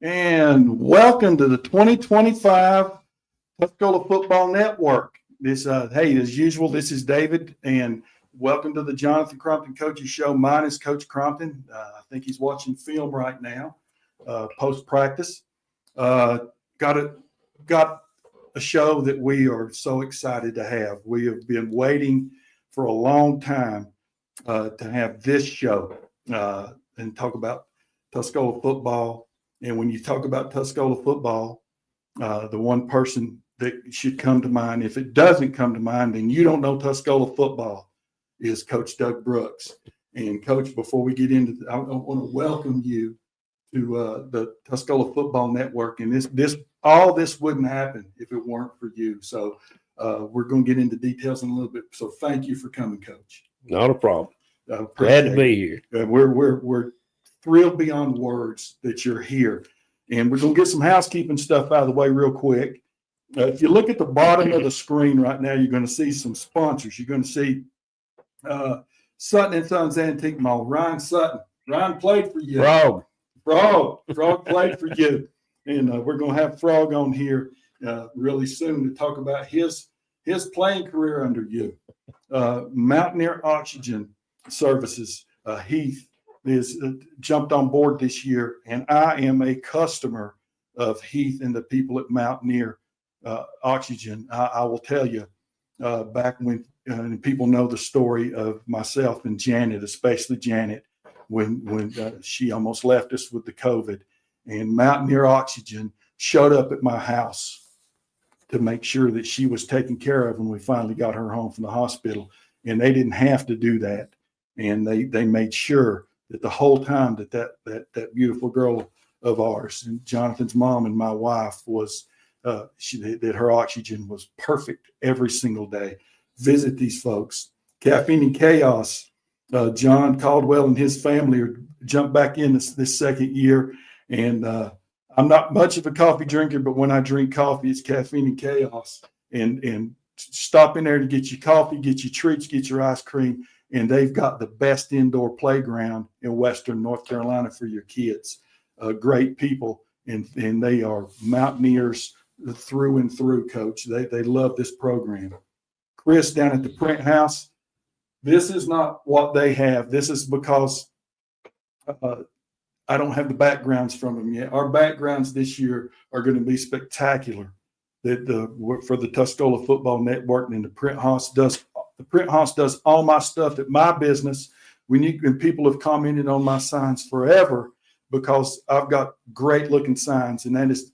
And welcome to the 2025 Tuscola Football Network. Hey, as usual, this is David, and welcome to the Jonathan Crompton Coaches Show. Mine is Coach Crompton. I think he's watching film right now, post-practice. Got a show that we are so excited to have. We have been waiting for a long time to have this show and talk about Tuscola football. And when you talk about Tuscola football, the one person that should come to mind, if it doesn't come to mind, then you don't know Tuscola football, is Coach Doug Brooks. And Coach, before we get into I want to welcome you to the Tuscola Football Network. And all this wouldn't happen if it weren't for you. So we're going to get into details in a little bit. So thank you for coming, Coach. Not a problem. Glad to be here. We're thrilled beyond words that you're here. And we're going to get some housekeeping stuff out of the way real quick. If you look at the bottom of the screen right now, you're going to see some sponsors. You're going to see Sutton and Sons Antique Mall. Ryan Sutton. Ryan played for you. Frog played for you. And we're going to have Frog on here really soon to talk about his playing career under you. Mountaineer Oxygen Services, Heath, is jumped on board this year, and I am a customer of Heath and the people at Mountaineer Oxygen. I will tell you, back when people know the story of myself and Janet, especially Janet, when she almost left us with the COVID, and Mountaineer Oxygen showed up at my house to make sure that she was taken care of when we finally got her home from the hospital. And they didn't have to do that, and they made sure that the whole time that beautiful girl of ours, and Jonathan's mom and my wife, was that her oxygen was perfect every single day. Visit these folks. Caffeine and Chaos. John Caldwell and his family are jumped back in this second year, and I'm not much of a coffee drinker, but when I drink coffee, it's Caffeine and Chaos. And stop in there to get your coffee, get your treats, get your ice cream. And they've got the best indoor playground in Western North Carolina for your kids. Great people, and they are Mountaineers through and through, Coach. They love this program. Chris down at the Print House, this is not what they have. This is because I don't have the backgrounds from them yet. Our backgrounds this year are going to be spectacular. For the Tuscola Football Network, and the Print House does all my stuff at my business. And people have commented on my signs forever because I've got great looking signs, and that is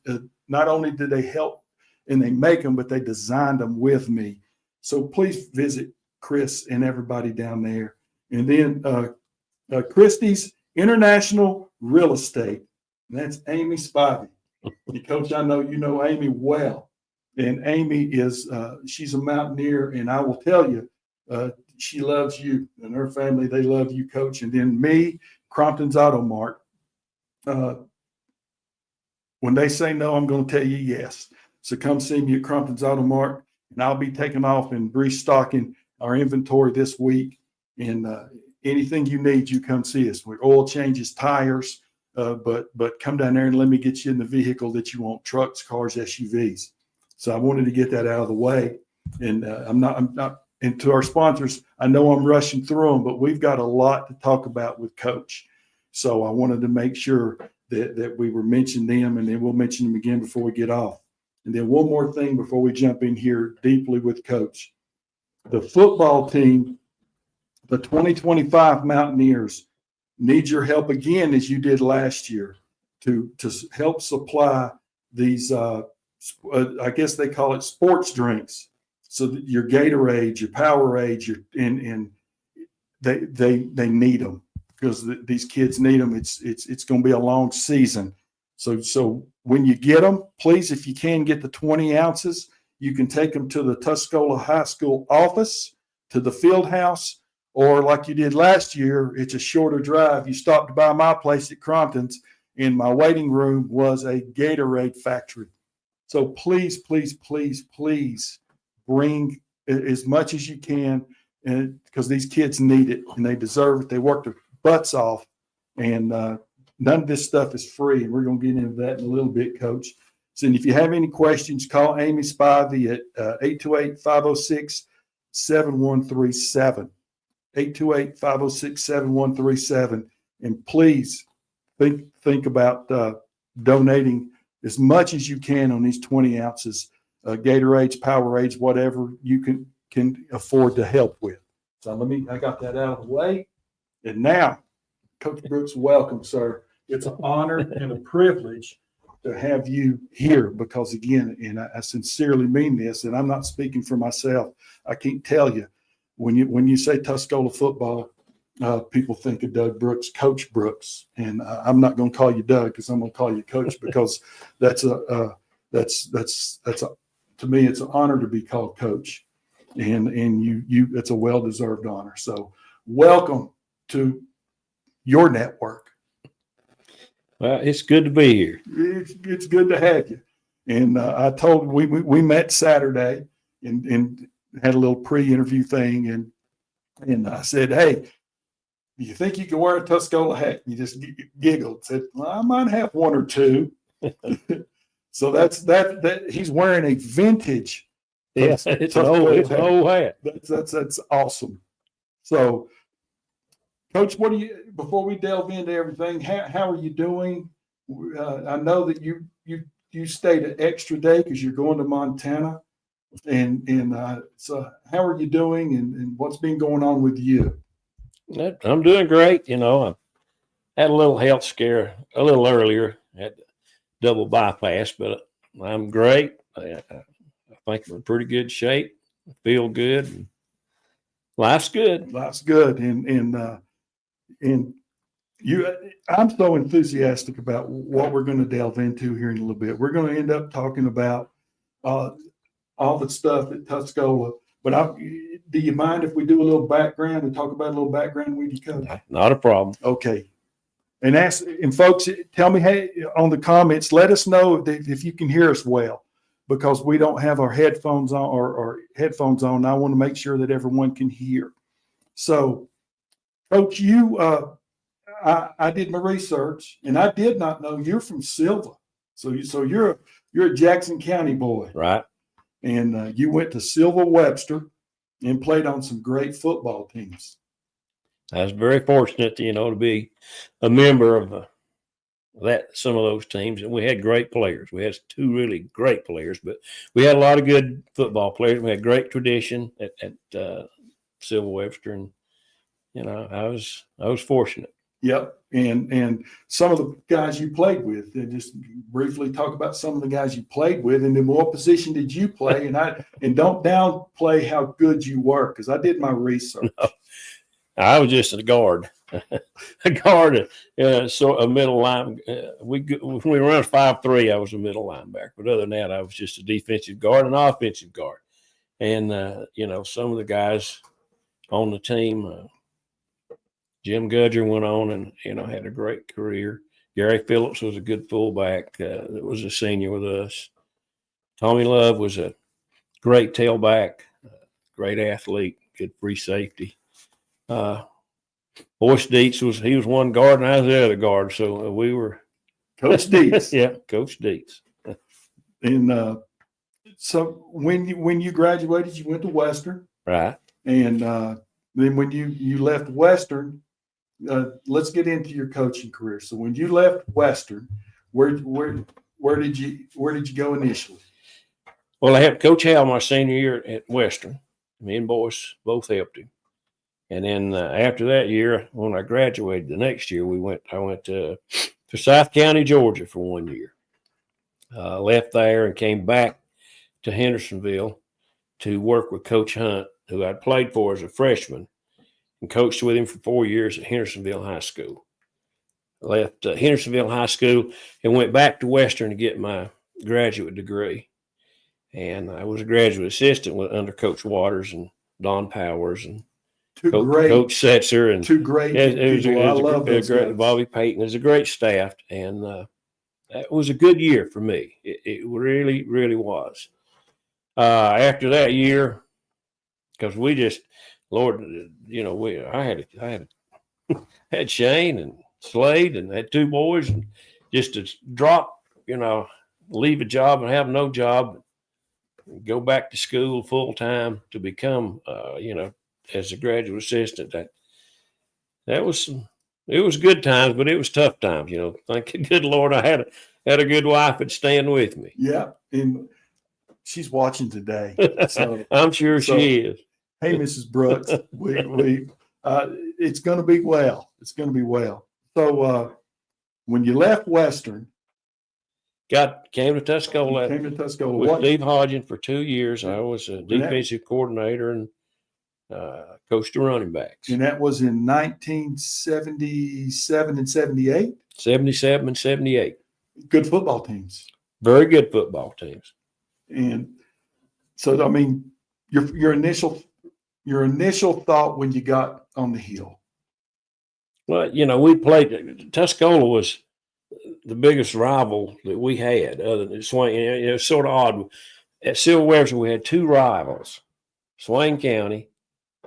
not only do they help and they make them, but they designed them with me. So please visit Chris and everybody down there. And then Christie's International Real Estate, and that's Amy Spivey. And Coach, I know you know Amy well. And Amy is, she's a Mountaineer, and I will tell you, she loves you, and her family, they love you, Coach. And then me, Crompton's Auto Mart. When they say no, I'm going to tell you yes. So come see me at Crompton's Auto Mart, and I'll be taking off and restocking our inventory this week. And anything you need, you come see us. With oil changes, tires, but come down there and let me get you in the vehicle that you want: trucks, cars, SUVs. So I wanted to get that out of the way, and I'm not. And to our sponsors, I know I'm rushing through them, but we've got a lot to talk about with Coach. So I wanted to make sure that we were mentioning them, and then we'll mention them again before we get off. And then one more thing before we jump in here deeply with Coach. The football team, the 2025 Mountaineers, need your help again, as you did last year, to help supply these I guess they call it sports drinks. So that your Gatorade, your Powerade, and they need them because these kids need them. It's going to be a long season. So when you get them, please, if you can get the 20 ounces, you can take them to the Tuscola High School office, to the field house, or like you did last year, it's a shorter drive. You stopped by my place at Crompton's, and my waiting room was a Gatorade factory. So please, please, please, please bring as much as you can, and because these kids need it and they deserve it. They work their butts off, and none of this stuff is free, and we're going to get into that in a little bit, Coach. So if you have any questions, call Amy Spivey at 828-506-7137. 828-506-7137. And please think about donating as much as you can on these 20 ounces, Gatorades, Powerades, whatever you can afford to help with. So I got that out of the way. And now, Coach Brooks, welcome, sir. It's an honor and a privilege to have you here because, again, and I sincerely mean this, and I'm not speaking for myself. I can't tell you, when you say Tuscola football, people think of Doug Brooks, Coach Brooks, and I'm not going to call you Doug because I'm going to call you Coach because that's to me it's an honor to be called Coach, and you it's a well-deserved honor. So welcome to your network. Well, it's good to be here. It's good to have you. And I told we met Saturday and had a little pre-interview thing, and I said, "Hey, do you think you can wear a Tuscola hat?" And you just giggled, said, "Well, I might have one or two." So that's that. He's wearing a vintage. Yeah, it's an old hat. That's awesome. So, Coach, before we delve into everything, how are you doing? I know that you stayed an extra day because you're going to Montana, and so how are you doing, and what's been going on with you? I'm doing great. I had a little health scare a little earlier, had double bypass, but I'm great. I think I'm in pretty good shape. I feel good. And life's good. Life's good, and I'm so enthusiastic about what we're going to delve into here in a little bit. We're going to end up talking about all the stuff at Tuscola. But do you mind if we do a little background and talk about a little background with you, Coach? Not a problem. Okay. And folks, tell me, hey, on the comments, let us know if you can hear us well, because we don't have our headphones on or headphones on. I want to make sure that everyone can hear. So, Coach, I did my research, and I did not know you're from Silva. So you're a Jackson County boy, right? And you went to Silva Webster and played on some great football teams. I was very fortunate, to be a member of some of those teams, and we had great players. We had two really great players, but we had a lot of good football players. We had great tradition at Silva Webster, and I was fortunate. Yep, and some of the guys you played with. Just briefly talk about some of the guys you played with, and then what position did you play? And don't downplay how good you were, because I did my research. No. I was just a guard, so a middle line. When we were around 5'3", I was a middle linebacker. But other than that, I was just a defensive guard and offensive guard. And some of the guys on the team, Jim Gudger went on and had a great career. Gary Phillips was a good fullback that was a senior with us. Tommy Love was a great tailback, great athlete, good free safety. Boyce Dietz was one guard and I was the other guard, so we were Coach Dietz. Yeah, Coach Dietz. And so when you graduated, you went to Western, right? And then when you left Western, let's get into your coaching career. So when you left Western, where did you go initially? Well, I helped Coach Hal my senior year at Western. Me and Boyce both helped him. And then after that year, when I graduated the next year, I went to South County, Georgia for 1 year. Left there and came back to Hendersonville to work with Coach Hunt, who I'd played for as a freshman, and coached with him for 4 years at Hendersonville High School. I left Hendersonville High School and went back to Western to get my graduate degree. And I was a graduate assistant under Coach Waters and Don Powers and Coach Setzer, and two great people. I love those guys. Bobby Payton. It was a great staff, and it was a good year for me. It really, really was. After that year, because we just, Lord, I had Shane and Slade and had two boys, and just to drop, leave a job and have no job, go back to school full time to become, as a graduate assistant. It was good times, but it was tough times. Thank the good Lord I had a good wife that stand with me. Yeah, and she's watching today, so I'm sure she is. Hey, Mrs. Brooks, it's going to be well. It's going to be well. So when you left Western, Came to Tuscola. With Steve Hodgin for 2 years. I was a defensive coordinator and coached the running backs. And that was in 1977 and 78? 77 and 78. Good football teams. Very good football teams. And so, I mean, your initial thought when you got on the hill? Well, we played. Tuscola was the biggest rival that we had, other than Swain. It was sort of odd. At Silver Webster, we had two rivals, Swain County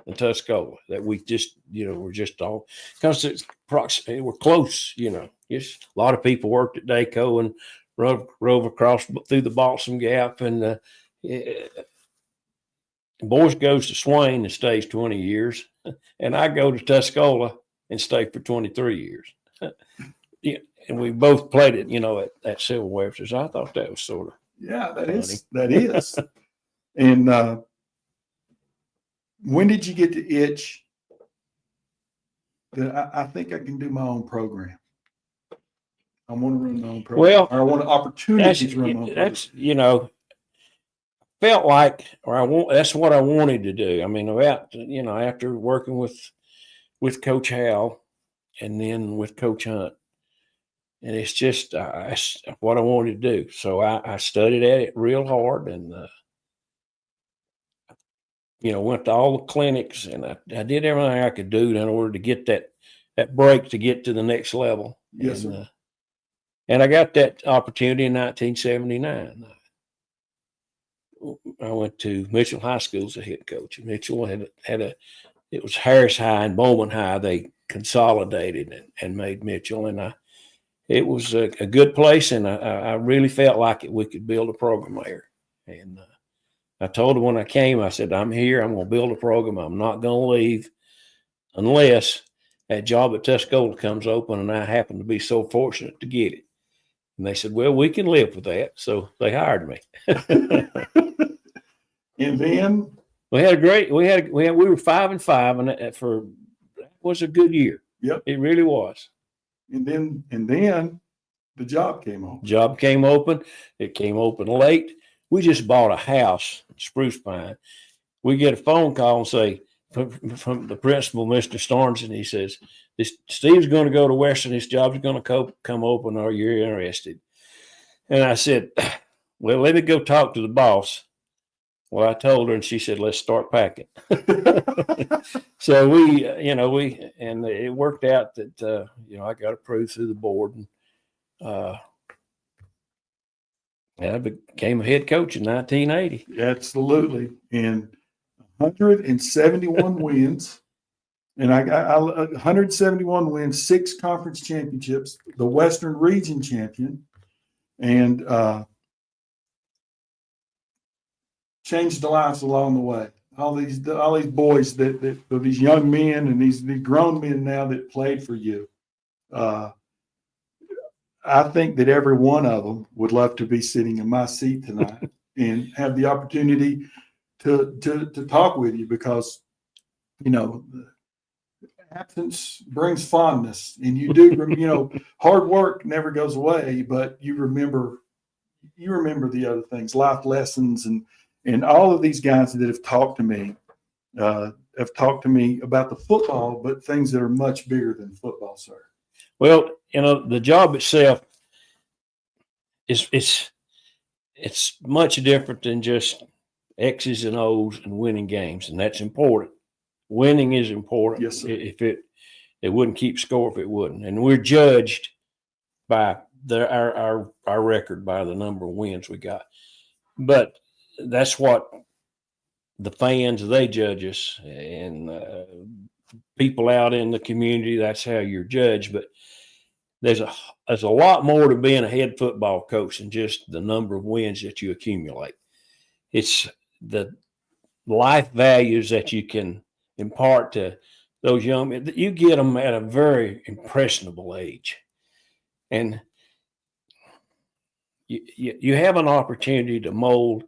and Tuscola, that we just, were just all, because we're close, Just a lot of people worked at Daco and rove across through the Balsam Gap, and boys goes to Swain and stays 20 years, and I go to Tuscola and stay for 23 years. And we both played it, at Silver Webster. So I thought that was sort of that funny. is. And when did you get the itch that I think I can do my own program? I want to run my own program. Well, or I want an opportunity to run my own program. Felt like, that's what I wanted to do. I mean, after working with Coach Hal and then with Coach Hunt, and it's just what I wanted to do. So I studied at it real hard, and went to all the clinics, and I did everything I could do in order to get that break to get to the next level. Yes, sir. And I got that opportunity in 1979. I went to Mitchell High School as a head coach. Mitchell it was Harris High and Bowman High. They consolidated and made Mitchell, and it was a good place, and I really felt like we could build a program there. And I told them when I came, I said, I'm here. I'm going to build a program. I'm not going to leave unless that job at Tuscola comes open, and I happen to be so fortunate to get it. And they said, well, we can live with that. So they hired me. And then we were 5-5, and that was a good year. Yep. It really was. And then the job came open. Job came open. It came open late. We just bought a house in Spruce Pine. We get a phone call and say from the principal, Mr. Starnes, and he says, Steve's going to go to Western. His job's going to come open. Are you interested? And I said, well, let me go talk to the boss. Well, I told her, and she said, let's start packing. So and it worked out that, I got approved through the board, and I became a head coach in 1980. Absolutely. And 171 wins. And I got 171 wins, 6 conference championships, the Western Region champion, and changed the lives along the way. All these boys these young men and these grown men now that played for you. I think that every one of them would love to be sitting in my seat tonight and have the opportunity to talk with you, because absence brings fondness, and you do. Hard work never goes away, but you remember the other things, life lessons, and all of these guys that have talked to me about the football, but things that are much bigger than football, sir. Well, the job itself it's much different than just X's and O's and winning games, and that's important. Winning is important. Yes, sir. If it wouldn't keep score if it wouldn't, and we're judged by our record, by the number of wins we got. But that's what the fans, they judge us, and people out in the community, that's how you're judged. But there's a lot more to being a head football coach than just the number of wins that you accumulate. It's the life values that you can impart to those young men. You get them at a very impressionable age, and you have an opportunity to mold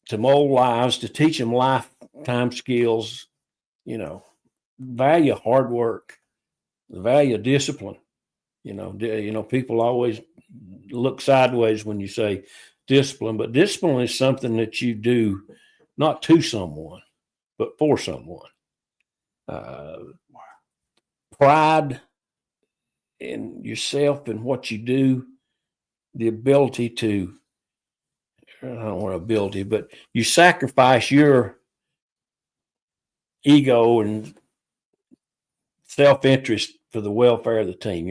lives, to teach them lifetime skills. Value hard work, the value of discipline. People always look sideways when you say discipline, but discipline is something that you do not to someone, but for someone. Pride in yourself and what you do, the ability to, I don't want ability, but you sacrifice your ego and self-interest for the welfare of the team.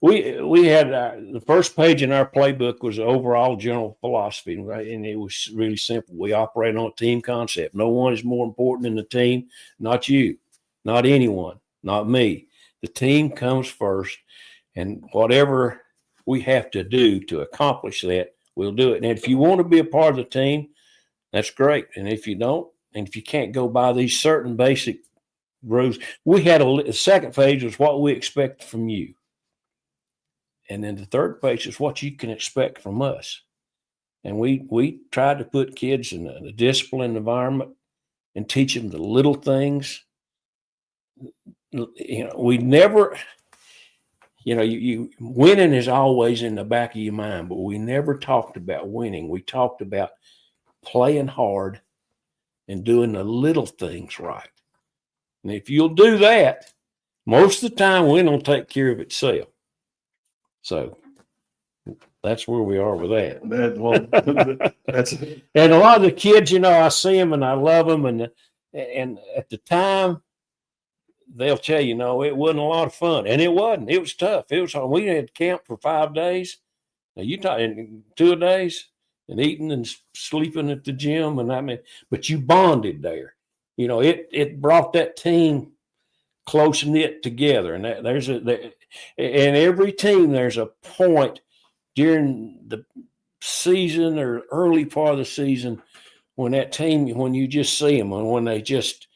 We had the first page in our playbook was overall general philosophy, right? And it was really simple. We operate on a team concept. No one is more important than the team. Not you, not anyone, not me. The team comes first, and whatever we have to do to accomplish that, we'll do it. And if you want to be a part of the team, that's great. And if you don't, and if you can't go by these certain basic rules, we had a second page was what we expect from you. And then the third page is what you can expect from us. And we tried to put kids in a disciplined environment and teach them the little things. We never, you winning is always in the back of your mind, but we never talked about winning. We talked about playing hard and doing the little things right. And if you'll do that, most of the time winning will take care of itself. So that's where we are with that. And a lot of the kids, I see them and I love them. And at the time, they'll tell you, it wasn't a lot of fun. And it wasn't. It was tough. We had camp for 5 days. Now you talk in 2 days and eating and sleeping at the gym. But you bonded there. It brought that team close knit together. And in every team, there's a point during the season or early part of the season when that team, when you just see them and when they just,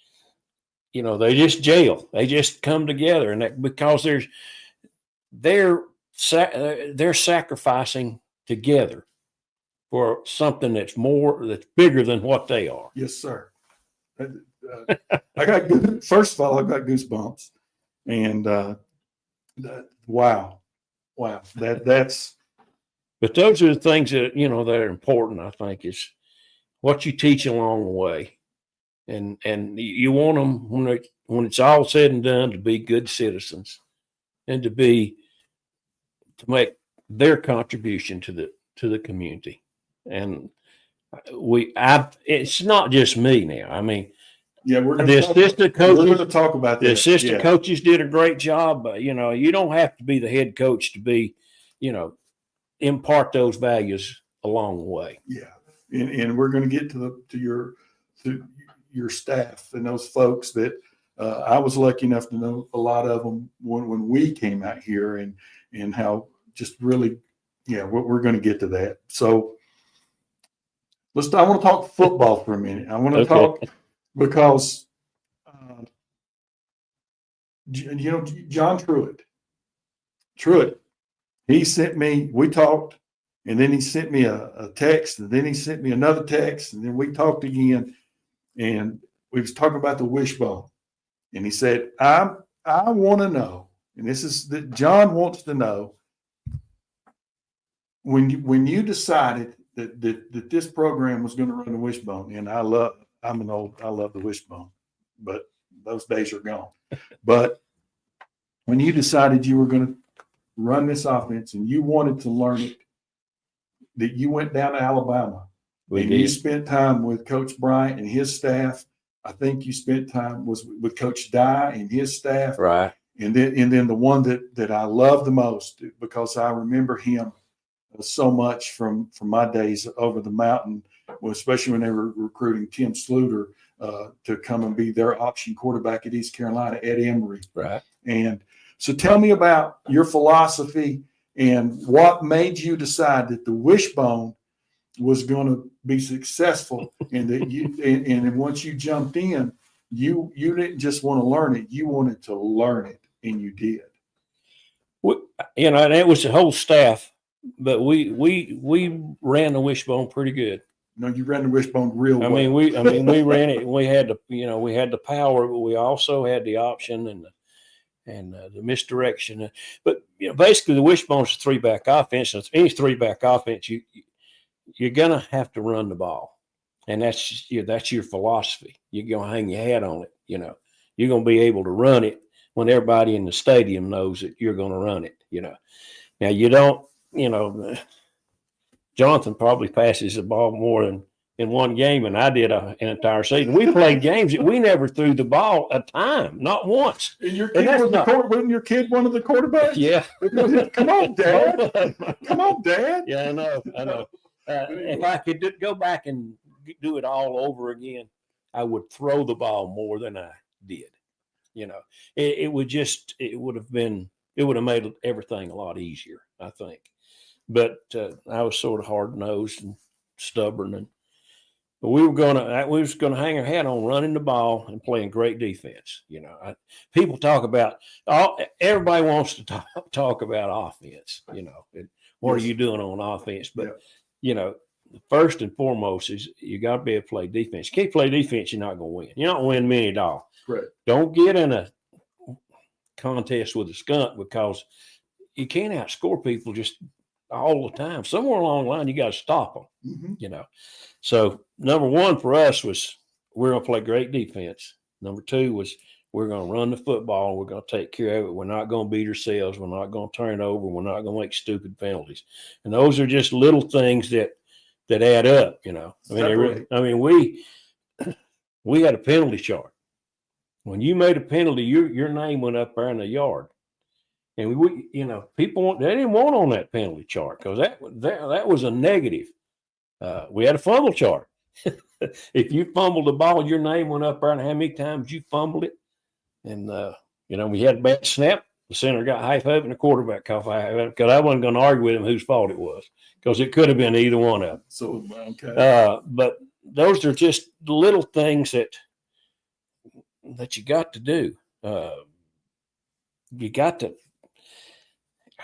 they just gel, they just come together, and that because they're sacrificing together for something that's bigger than what they are. Yes, sir. First of all, I got goosebumps, and wow, that's. But those are the things that that are important. I think is what you teach along the way, and you want them when it's all said and done to be good citizens, and to make their contribution to the community. And it's not just me now. I mean, yeah, the assistant coaches. We're going to talk about that. The assistant coaches did a great job, but you don't have to be the head coach to be, impart those values along the way. Yeah, and we're going to get to your staff and those folks that I was lucky enough to know a lot of them when we came out here, and how just really, we're going to get to that. So I want to talk football for a minute. I want to talk because, John Truitt, he sent me, we talked, and then he sent me a text, and then he sent me another text, and then we talked again, and we was talking about the wishbone. And he said, I want to know, and this is that John wants to know, when you decided that this program was going to run the wishbone, and I love the wishbone, but those days are gone. But when you decided you were going to run this offense and you wanted to learn it, that you went down to Alabama you spent time with Coach Bryant and his staff. I think you spent time with Coach Dye and his staff. Right. And then the one that I love the most, because I remember him so much from my days over the mountain, especially when they were recruiting Tim Sluter to come and be their option quarterback at East Carolina, Ed Emery. Right. And So tell me about your philosophy and what made you decide that the wishbone was going to be successful, and that and once you jumped in, you didn't just want to learn it, you wanted to learn it, and you did. And it was the whole staff, but we ran the wishbone pretty good. No, you ran the wishbone real well. We ran it. We had the power, but we also had the option and the misdirection. But basically, the wishbone's a 3-back offense. And any 3-back offense, you're gonna have to run the ball, and that's your philosophy. You're gonna hang your hat on it. You're gonna be able to run it when everybody in the stadium knows that you're gonna run it. Now you don't. Jonathan probably passes the ball more in one game than I did an entire season. We played games that we never threw the ball a time, not once. And your kid wasn't your kid one of the quarterbacks? Yeah. Come on, Dad. Come on, Dad. Yeah, I know. If I could go back and do it all over again, I would throw the ball more than I did. It would have made everything a lot easier, I think. But I was sort of hard nosed and stubborn, but we was gonna hang our hat on running the ball and playing great defense. People talk about everybody wants to talk about offense. What are you doing on offense? But first and foremost is you got to be able to play defense. You can't play defense, you're not going to win. You're not going to win many at all. Correct. Don't get in a contest with a skunk, because you can't outscore people just all the time. Somewhere along the line, you got to stop them. Mm-hmm. So number one for us was we're going to play great defense. Number two was we're going to run the football. We're going to take care of it. We're not going to beat ourselves. We're not going to turn it over. We're not going to make stupid penalties. And those are just little things that add up. We had a penalty chart. When you made a penalty, your name went up there in the yard. And people they didn't want on that penalty chart, because that was a negative. We had a fumble chart. If you fumbled the ball, your name went up there and how many times you fumbled it. And we had a bad snap. The center got half of it, and the quarterback caught half of it, because I wasn't going to argue with him whose fault it was, because it could have been either one of them. So okay. But those are just little things that you got to do. You got to.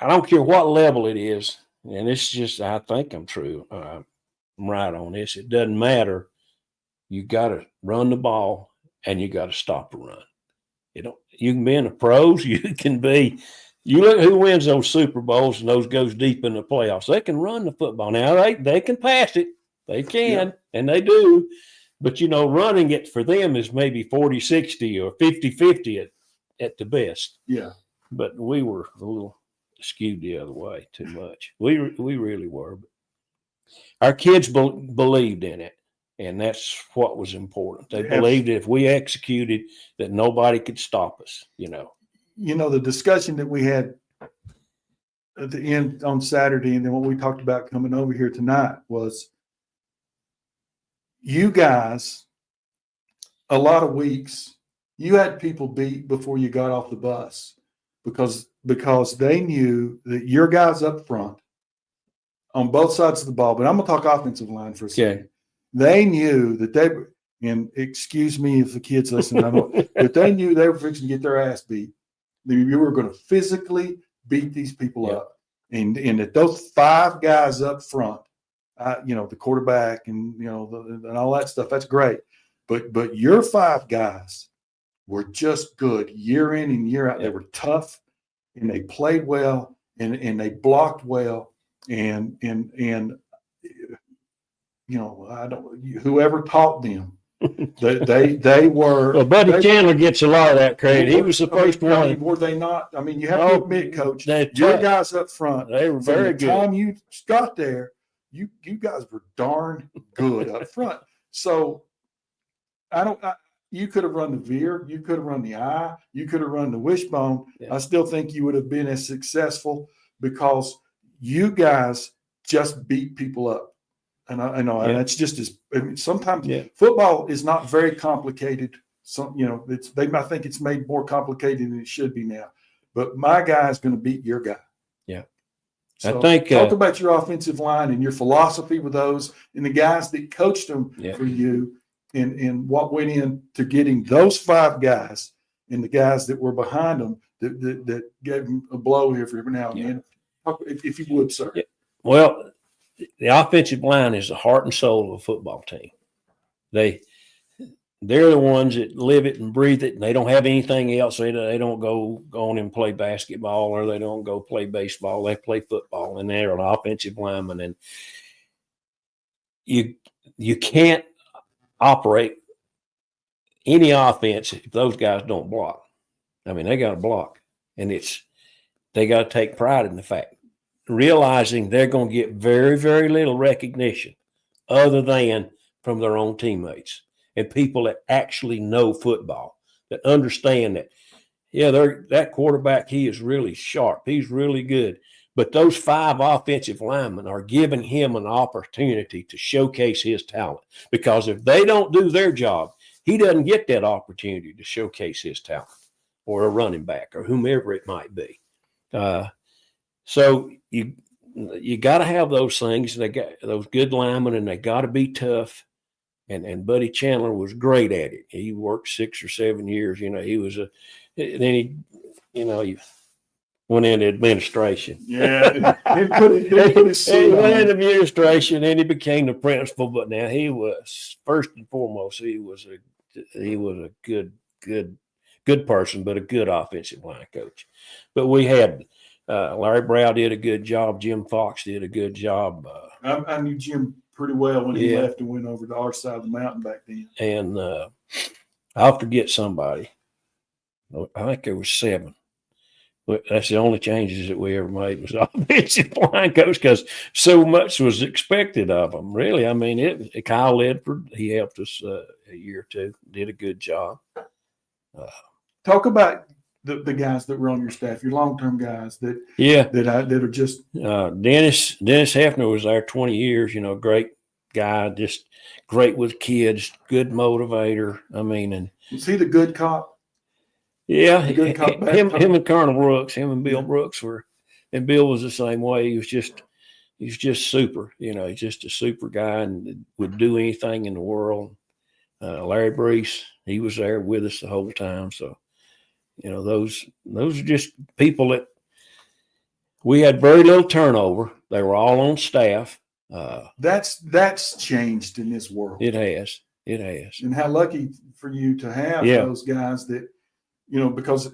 I don't care what level it is, and it's just, I think I'm true. I'm right on this. It doesn't matter. You got to run the ball, and you got to stop the run. You can be in the pros. You look who wins those Super Bowls, and those goes deep in the playoffs. They can run the football. Now they can pass it. They can, and they do. But running it for them is maybe 40-60 or 50-50 at the best. Yeah. But we were a little skewed the other way too much. We really were. But our kids believed in it, and that's what was important. They believed that if we executed, that nobody could stop us. The discussion that we had at the end on Saturday, and then what we talked about coming over here tonight, was you guys, a lot of weeks, you had people beat before you got off the bus, because they knew that your guys up front on both sides of the ball, but I'm going to talk offensive line for a second. Okay. They knew that and excuse me if the kids listen, but they knew they were fixing to get their ass beat. You were going to physically beat these people up. And that those 5 guys up front, the quarterback and, and all that stuff, that's great. But your 5 guys were just good year in and year out. They were tough, and they played well, and they blocked well. And whoever taught them, they were. Well, Buddy Chandler gets a lot of that credit. He was the first one. Were they not? I mean, you have to admit, Coach, your guys up front, they were very good. By the time you got there, you guys were darn good up front. So you could have run the veer, you could have run the eye, you could have run the wishbone. Yeah. I still think you would have been as successful, because you guys just beat people up. And I know, and that's just sometimes football is not very complicated. I think it's made more complicated than it should be now. but my guy is going to beat your guy. Yeah. So I think talk about your offensive line and your philosophy with those and the guys that coached them for you and what went into getting those 5 guys and the guys that were behind them that gave them a blow every now and then. If you would, sir. Yeah. Well, the offensive line is the heart and soul of a football team. They're the ones that live it and breathe it, and they don't have anything else. They don't go on and play basketball, or they don't go play baseball. They play football, and they're an offensive lineman. And you can't operate any offense if those guys don't block. I mean, they got to block, and they got to take pride in the fact, realizing they're going to get very, very little recognition other than from their own teammates and people that actually know football, that understand that, that quarterback, he is really sharp. He's really good. But those 5 offensive linemen are giving him an opportunity to showcase his talent, because if they don't do their job, he doesn't get that opportunity to showcase his talent, or a running back or whomever it might be. So you got to have those things. They got those good linemen, and they got to be tough. And Buddy Chandler was great at it. He worked 6 or 7 years. He was he went into administration. Yeah, he put his suit on. He went into administration, and he became the principal. But now he was, first and foremost, he was a good person, but a good offensive line coach. But we had Larry Brow did a good job. Jim Fox did a good job. I knew Jim pretty well when he left and went over to our side of the mountain back then. And I'll forget somebody. I think there was 7. But that's the only changes that we ever made was offensive line coach, because so much was expected of them. Really, I mean, Kyle Ledford, he helped us a year or 2, did a good job. Talk about the guys that were on your staff, your long-term guys that are just Dennis Hefner was there 20 years. Great guy, just great with kids, good motivator. I mean, and was he the good cop? Yeah, him and Colonel Brooks, him and Bill Brooks were, and Bill was the same way. He's just super. He's just a super guy and would do anything in the world. Larry Brees, he was there with us the whole time. So, those are just people that we had very little turnover. They were all on staff. That's changed in this world. It has. And how lucky for you to have those guys that. Because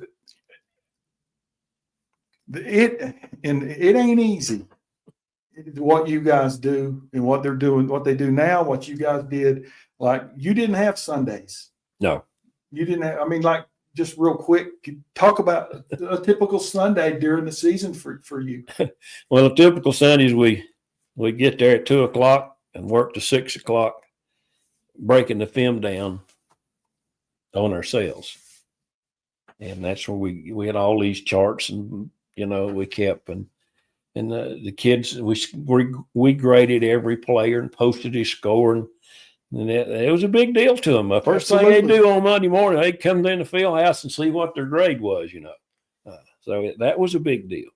it ain't easy what you guys do and what they're doing, what they do now, what you guys did. Like, you didn't have Sundays. No. You didn't have, just real quick, talk about a typical Sunday during the season for you. Well, a typical Sundays, we get there at 2:00 and work to 6:00, breaking the film down on ourselves. And that's where we had all these charts, and we kept and the kids, we graded every player and posted his score, and it was a big deal to them. The first thing they do on Monday morning, they come in the field house and see what their grade was. So that was a big deal.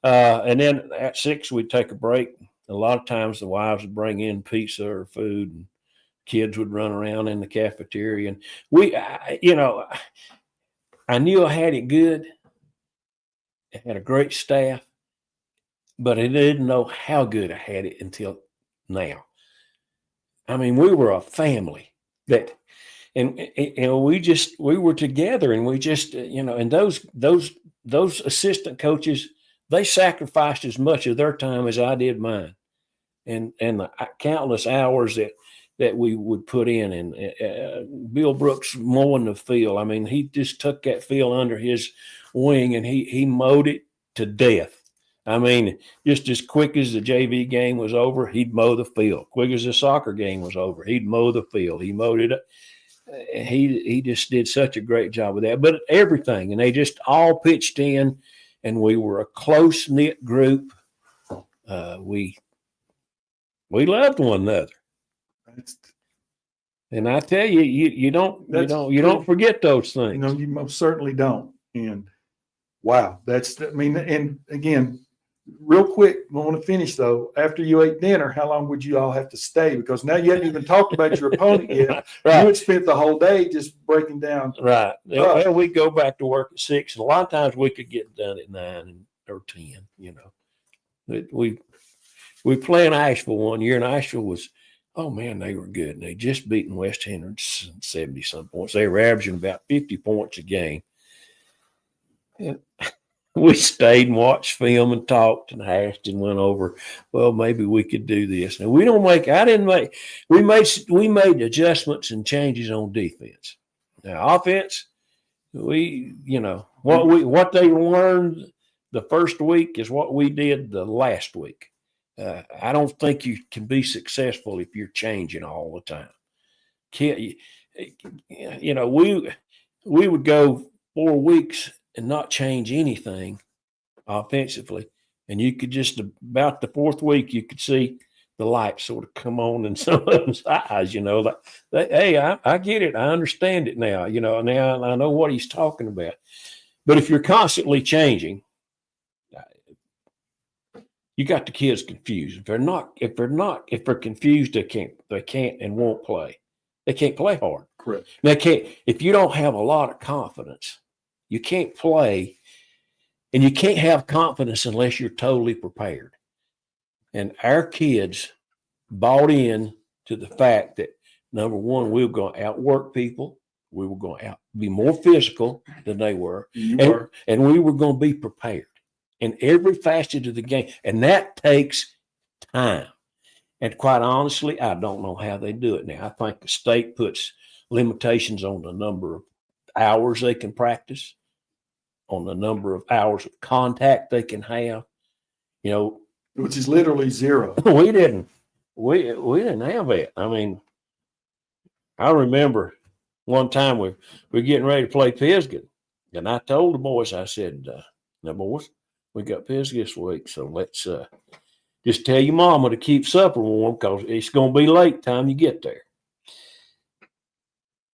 And then at 6 we'd take a break. A lot of times the wives would bring in pizza or food, and kids would run around in the cafeteria, and I knew I had it good. I had a great staff, but I didn't know how good I had it until now. We were a family and we were together, and we just, and those assistant coaches, they sacrificed as much of their time as I did mine, and the countless hours that we would put in. And Bill Brooks mowing the field. He just took that field under his wing, and he mowed it to death. Just as quick as the JV game was over, he'd mow the field. Quick as the soccer game was over, he'd mow the field. He mowed it up. He just did such a great job with that. But everything, and they just all pitched in, and we were a close-knit group. We loved one another. And I tell you, you don't forget those things. You most certainly don't. And Wow. And again, real quick, I want to finish though. After you ate dinner, how long would you all have to stay? Because now you haven't even talked about your opponent yet. Right. You had spent the whole day just breaking down. Right. Well, we go back to work at 6, and a lot of times we could get done at 9 or 10. We play in Asheville one year, and Asheville was, oh man, they were good. And they just beaten West Henry 70 some points. They were averaging about 50 points a game. And we stayed and watched film and talked and hashed and went over, well, maybe we could do this. Now we made adjustments and changes on defense. Now offense, what they learned the first week is what we did the last week. I don't think you can be successful if you're changing all the time. We would go 4 weeks and not change anything offensively. And you could just about the 4th week, you could see the light sort of come on in some of them's eyes, hey, I get it. I understand it now. Now I know what he's talking about. But if you're constantly changing, you got the kids confused. If they're confused, they can't and won't play. They can't play hard. Correct. If you don't have a lot of confidence, you can't play, and you can't have confidence unless you're totally prepared. And our kids bought in to the fact that, number one, we were going to outwork people. We were going to be more physical than they were. And we were going to be prepared in every facet of the game. And that takes time. And quite honestly, I don't know how they do it now. I think the state puts limitations on the number of hours they can practice, on the number of hours of contact they can have, which is literally 0. We didn't have it. I mean, I remember one time we're getting ready to play Pisgah, and I told the boys, I said, now boys, we got Pisgah this week, so let's just tell your mama to keep supper warm because it's going to be late time you get there.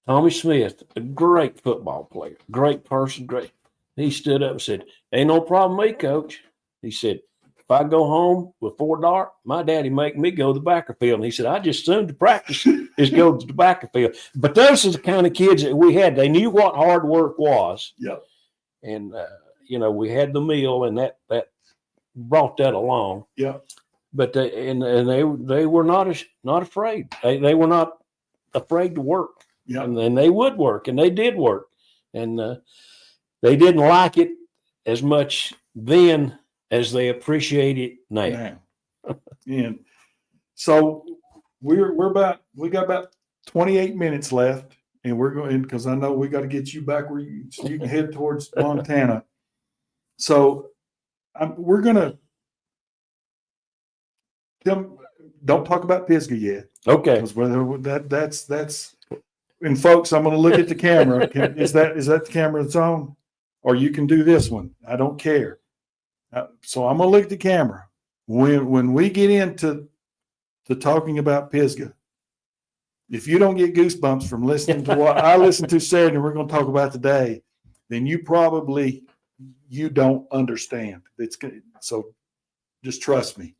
Tommy Smith, a great football player, great person, great. He stood up and said, ain't no problem with me, Coach. He said, if I go home before dark, my daddy make me go to the backer field. And he said, I just assumed to practice is go to the backer field. But those are the kind of kids that we had. They knew what hard work was. Yep. And, we had the meal, and that brought that along. Yeah. But they were not afraid. They were not afraid to work. Yeah. And they would work, and they did work. And they didn't like it as much then as they appreciate it now. And so we got about 28 minutes left, and we're going, because I know we got to get you back so you can head towards Montana. So we're going to don't talk about Pisgah yet. Okay. Because that's and folks, I'm going to look at the camera. Is that the camera that's on? Or you can do this one. I don't care. So I'm going to look at the camera. When we get into talking about Pisgah, if you don't get goosebumps from listening to what I listened to Saturday and we're going to talk about today, then you don't understand. It's good. So just trust me.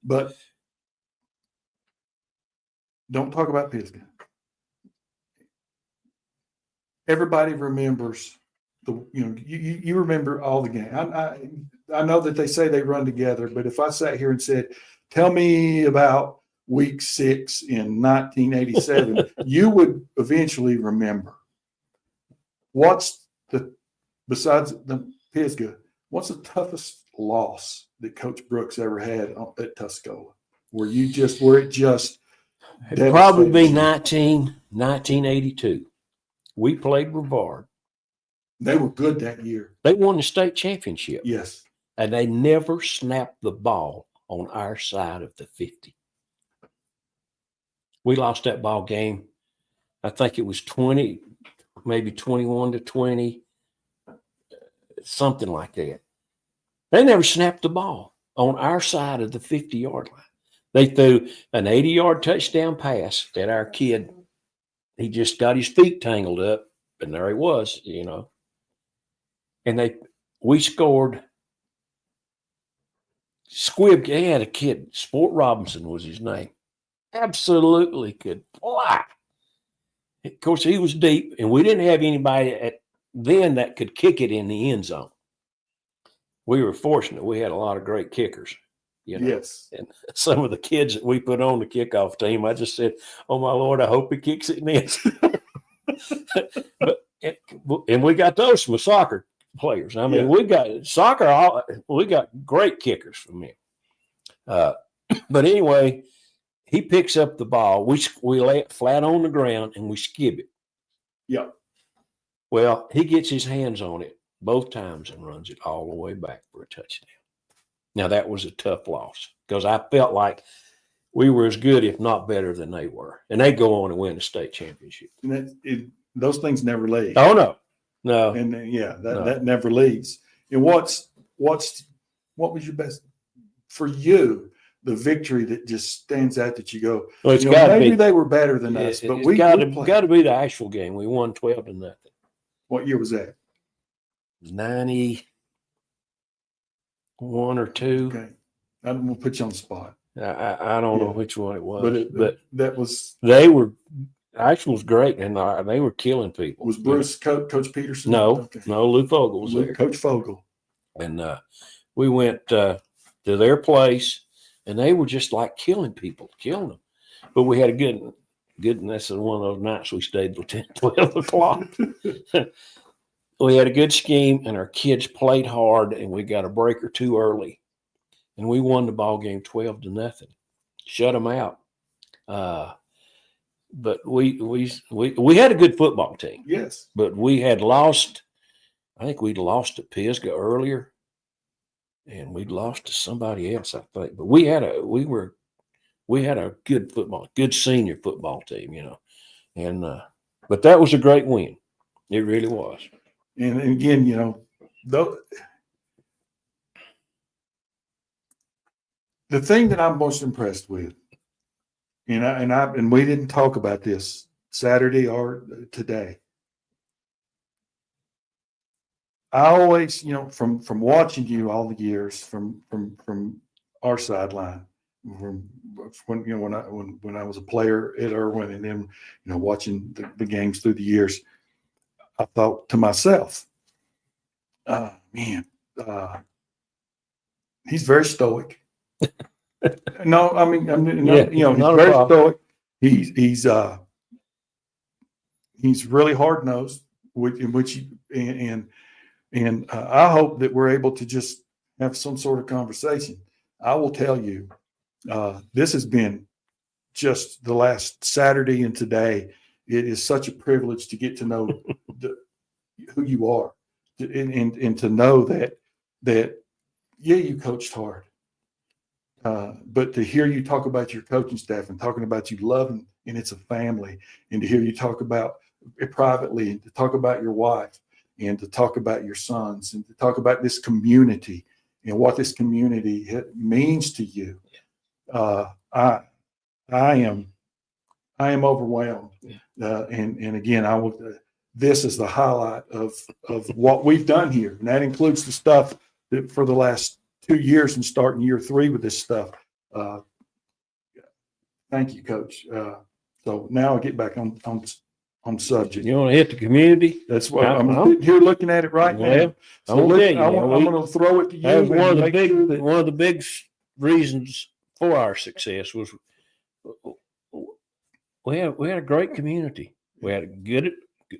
But don't talk about Pisgah. Everybody remembers you remember all the game. I know that they say they run together, but if I sat here and said, tell me about week 6 in 1987, you would eventually remember. Besides the Pisgah, what's the toughest loss that Coach Brooks ever had at Tuscola? Where it just it'd probably be 1982. We played Brevard. They were good that year. They won the state championship. Yes. And they never snapped the ball on our side of the 50. We lost that ball game. I think it was 20, maybe 21-20, something like that. They never snapped the ball on our side of the 50-yard line. They threw an 80-yard touchdown pass that our kid, he just got his feet tangled up, and there he was, And we scored. Squib, they had a kid, Sport Robinson was his name. Absolutely could fly. Of course, he was deep, and we didn't have anybody then that could kick it in the end zone. We were fortunate. We had a lot of great kickers. Yes. And some of the kids that we put on the kickoff team, I just said, "Oh my Lord, I hope he kicks it in." And we got those from soccer players. I mean, we got soccer. We got great kickers from him. But anyway, he picks up the ball. We lay it flat on the ground and we skip it. Yeah. Well, he gets his hands on it both times and runs it all the way back for a touchdown. Now, that was a tough loss because I felt like we were as good, if not better, than they were. And they go on and win the state championship. And those things never leave. Oh, no. And that never leaves. And what was your best for you? The victory that just stands out that you go, well, it's maybe they were better than us, but we got to be the actual game. We won 12-0. What year was that? 91 or 2. Okay, I'm gonna put you on the spot. I don't know which one it was, but that was they were. Actual was great, and they were killing people. Was Bruce Coach Peterson? No, Lou Fogel was there. Coach Fogel, and we went to their place. And they were just like killing them. But we had a good, and that's one of those nights we stayed till 10, 12 o'clock. We had a good scheme, and our kids played hard, and we got a break or two early. And we won the ball game 12-0. Shut them out. But we had a good football team. Yes. But we had lost, I think we'd lost to Pisgah earlier. And we'd lost to somebody else, I think. But we had a good senior football team, And but that was a great win. It really was. And again, the thing that I'm most impressed with, and we didn't talk about this Saturday or today. I always, from watching you all the years from our sideline, from when I was a player at Irwin, and then watching the games through the years, I thought to myself, he's very stoic. No, I mean, he's very stoic. He's really hard nosed, and I hope that we're able to just have some sort of conversation. I will tell you, this has been just the last Saturday and today. It is such a privilege to get to know who you are, and to know that you coached hard, but to hear you talk about your coaching staff and talking about you loving, and it's a family, and to hear you talk about it privately, and to talk about your wife, and to talk about your sons, and to talk about this community and what this community means to you. I am overwhelmed. And again, I will. This is the highlight of what we've done here, and that includes the stuff that for the last 2 years and starting year 3 with this stuff. Thank you, Coach. So now I'll get back on subject. You want to hit the community? That's what I'm here looking at it right now. So I'm going to throw it to you. That was one of the big reasons for our success was we had a great community. We had a good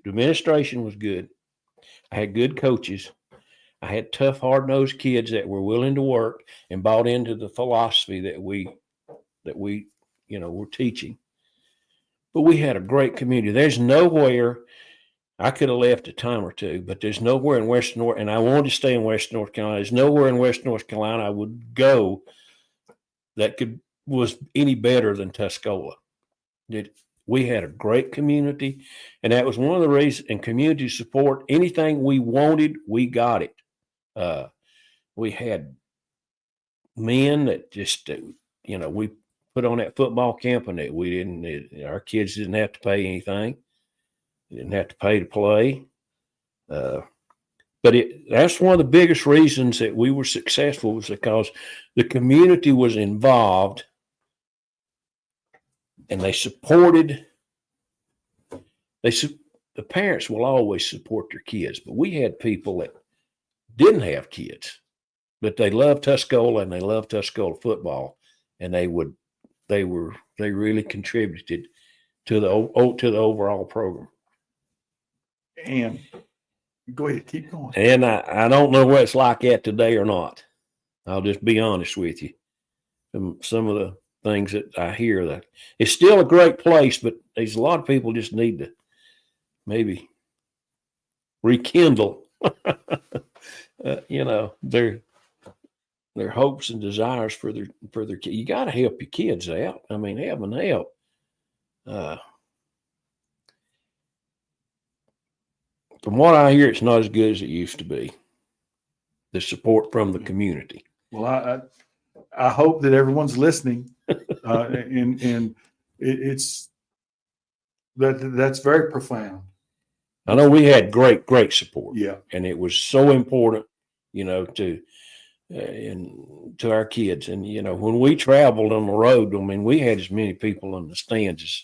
administration was good. I had good coaches. I had tough, hard-nosed kids that were willing to work and bought into the philosophy that we were teaching. But we had a great community. There's nowhere I could have left a time or two, but there's nowhere in Western North, and I wanted to stay in Western North Carolina. There's nowhere in Western North Carolina I would go that was any better than Tuscola. We had a great community, and that was one of the reasons. And community support, anything we wanted, we got it. We had men that just, we put on that football camp, and that our kids didn't have to pay anything. They didn't have to pay to play. But that's one of the biggest reasons that we were successful, was because the community was involved and they supported. The parents will always support their kids, but we had people that didn't have kids, but they loved Tuscola and they loved Tuscola football, and they really contributed to the overall program. And go ahead, keep going. And I don't know what it's like that today or not. I'll just be honest with you. Some of the things that I hear, that it's still a great place, but there's a lot of people just need to maybe rekindle, their hopes and desires for their kids. You got to help your kids out. I mean, have them help. From what I hear, it's not as good as it used to be. The support from the community. Well, I hope that everyone's listening, and it's that's very profound. I know we had great support. Yeah, and it was so important, to our kids. And when we traveled on the road, I mean, we had as many people in the stands as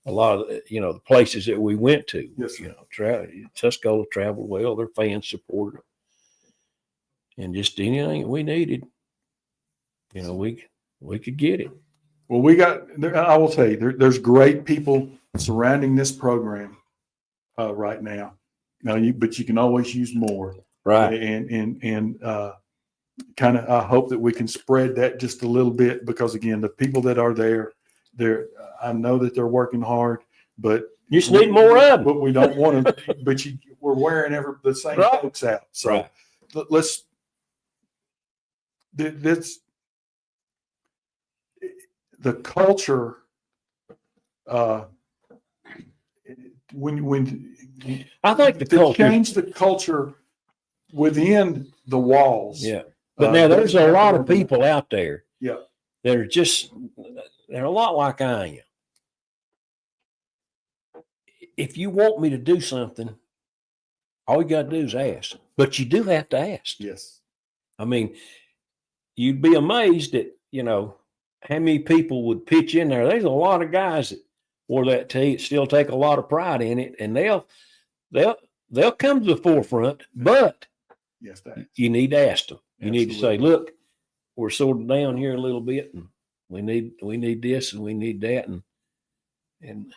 a lot of the places that we went to. Yes, sir. Tuscola traveled well. Their fans supported them, and just anything we needed, we could get it. Well, I will tell you, there's great people surrounding this program right now. But you can always use more, right? And kind of, I hope that we can spread that just a little bit, because again, the people that are there, I know that they're working hard, but you just need more of them. But we don't want to. But we're wearing the same right. folks out. So right. let's. This the culture. When I think the culture change the culture within the walls. Yeah, but now there's a lot of people out there. Yeah, they're a lot like I am. If you want me to do something, all you got to do is ask. But you do have to ask. Yes. I mean, you'd be amazed at how many people would pitch in there. There's a lot of guys that wore that tee, still take a lot of pride in it, and they'll come to the forefront. But yes, you need to ask them. You Absolutely. need to say, "Look, we're sort of down here a little bit, and we need this and we need that," and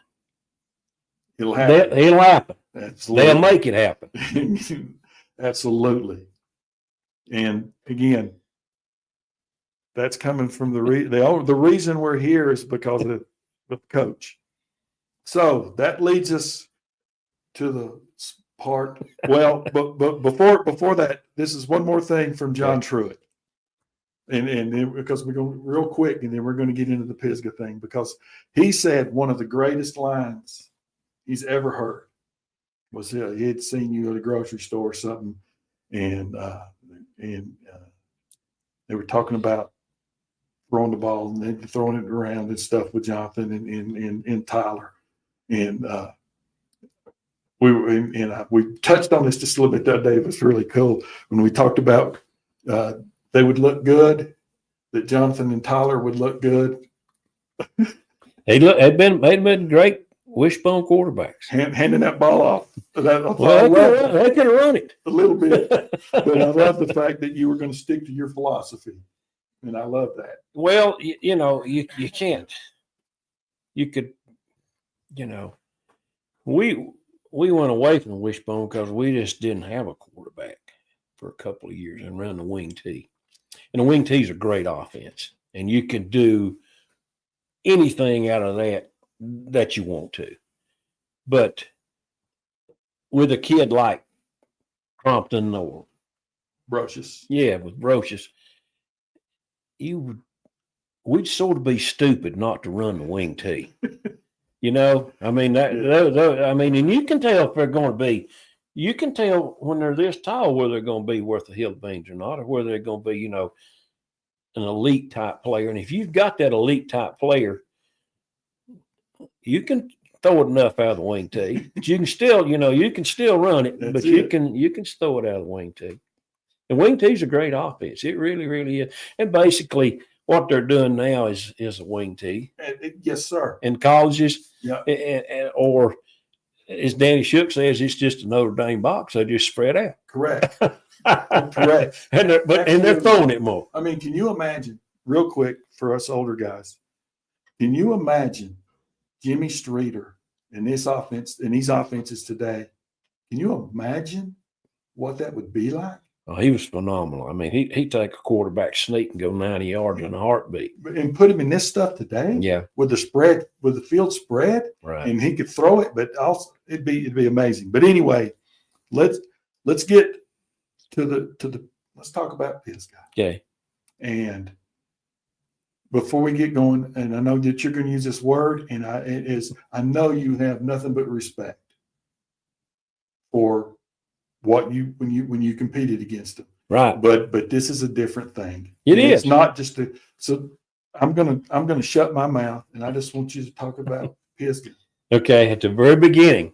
it'll happen. It'll happen. Absolutely. They'll make it happen. Absolutely. And again, that's coming from the reason we're here is because of the coach. So that leads us to the part. Well, but before that, this is one more thing from John Truitt, and because we're going real quick, and then we're going to get into the Pisgah thing, because he said one of the greatest lines he's ever heard was he had seen you at a grocery store or something, and they were talking about throwing the ball and then throwing it around and stuff with Jonathan and Tyler. And we touched on this just a little bit that day. It was really cool when we talked about they would look good, that Jonathan and Tyler would look good. They'd been great wishbone quarterbacks. Handing that ball off. They could have run it a little bit. But I love the fact that you were going to stick to your philosophy. And I love that. Well, you can't. You could, we went away from the wishbone because we just didn't have a quarterback for a couple of years and run the wing tee. And the wing tee is a great offense. And you can do anything out of that you want to. But with a kid like Crompton or Brocious. Yeah, with Brocious, we'd sort of be stupid not to run the wing tee. I mean, and you can tell if they're going to be, you can tell when they're this tall whether they're going to be worth a hill of beans or not, or whether they're going to be, an elite type player. And if you've got that elite type player, you can throw it enough out of the wing tee. But you can still, you can still run it, That's but it. you can throw it out of the wing tee. The wing tee's a great offense. It really, really is. And basically, what they're doing now is a wing tee Yes, sir. in colleges, Yeah. or as Danny Shook says, it's just a Notre Dame box. They just spread out. Correct. Correct. And they're Absolutely. throwing it more. I mean, can you imagine, real quick, for us older guys, can you imagine Jimmy Streeter and this offense and these offenses today? Can you imagine what that would be like? Oh, he was phenomenal. I mean, he'd take a quarterback sneak and go 90 yards in a heartbeat. And put him in this stuff today, Yeah, with the field spread, right. and he could throw it, but also it'd be amazing. But anyway, let's get to the let's talk about Pisgah. Okay. And before we get going, and I know that you're going to use this word, and I know you have nothing but respect for what when you competed against them. Right. But this is a different thing. It's not just so I'm gonna shut my mouth, and I just want you to talk about Pisgah. Okay. At the very beginning,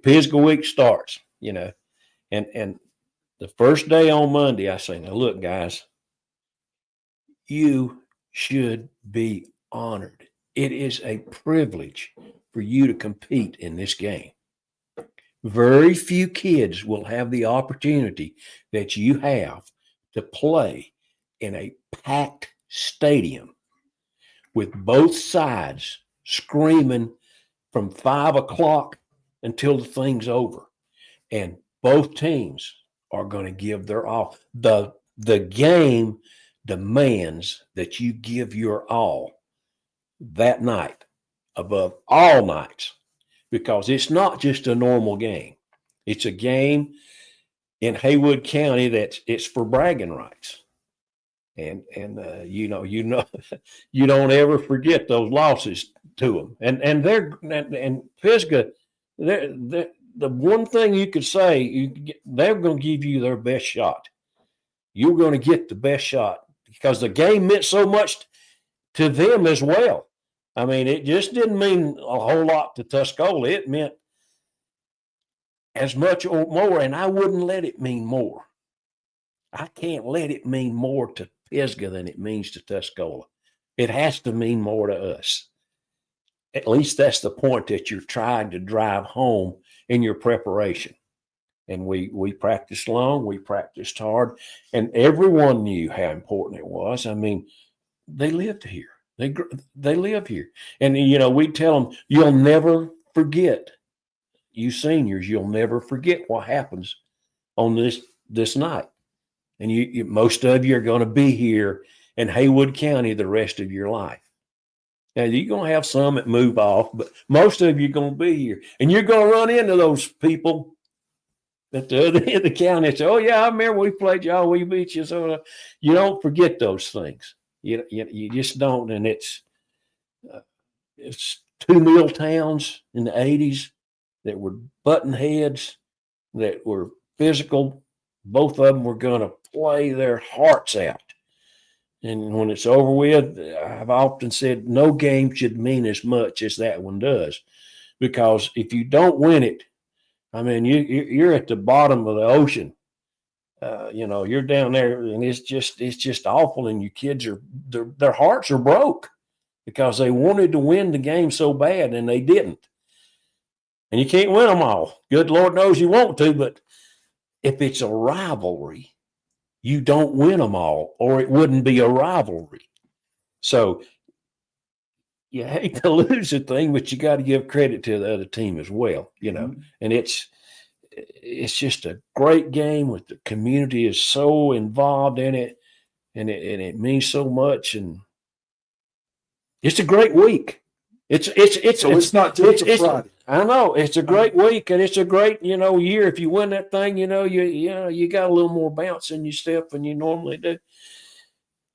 Pisgah week starts, and the first day on Monday, I say, now look, guys, you should be honored. It is a privilege for you to compete in this game. Very few kids will have the opportunity that you have to play in a packed stadium with both sides screaming from 5 o'clock until the thing's over. And both teams are going to give their all. The game demands that you give your all that night above all nights, because it's not just a normal game. It's a game in Haywood County it's for bragging rights. And you don't ever forget those losses to them. And Pisgah, the one thing you could say, they're going to give you their best shot. You're going to get the best shot because the game meant so much to them as well. I mean, it just didn't mean a whole lot to Tuscola. It meant as much or more, and I wouldn't let it mean more. I can't let it mean more to Pisgah than it means to Tuscola. It has to mean more to us. At least that's the point that you're trying to drive home in your preparation. And we practiced long, we practiced hard, and everyone knew how important it was. I mean, they lived here. They live here. And, we tell them, you'll never forget, you seniors, you'll never forget what happens on this night. And you most of you are going to be here in Haywood County the rest of your life. Now, you're going to have some that move off, but most of you are going to be here. And you're going to run into those people at the other end of the county and say, oh, yeah, I remember we played y'all, we beat you. So you don't forget those things. You just don't. And it's two mill towns in the 80s that were button heads, that were physical. Both of them were going to play their hearts out. And when it's over with, I've often said no game should mean as much as that one does. Because if you don't win it, I mean, you're at the bottom of the ocean. You're down there, and it's just awful. And your kids their hearts are broke because they wanted to win the game so bad, and they didn't. And you can't win them all. Good Lord knows you want to, but if it's a rivalry, you don't win them all, or it wouldn't be a rivalry. So you hate to lose a thing, but you got to give credit to the other team as well, Mm-hmm. And it's just a great game with the community is so involved in it, and it means so much, and it's a great week. It's not just a Friday. I know it's a great week, and it's a great year. If you win that thing, you got a little more bounce in your step than you normally do.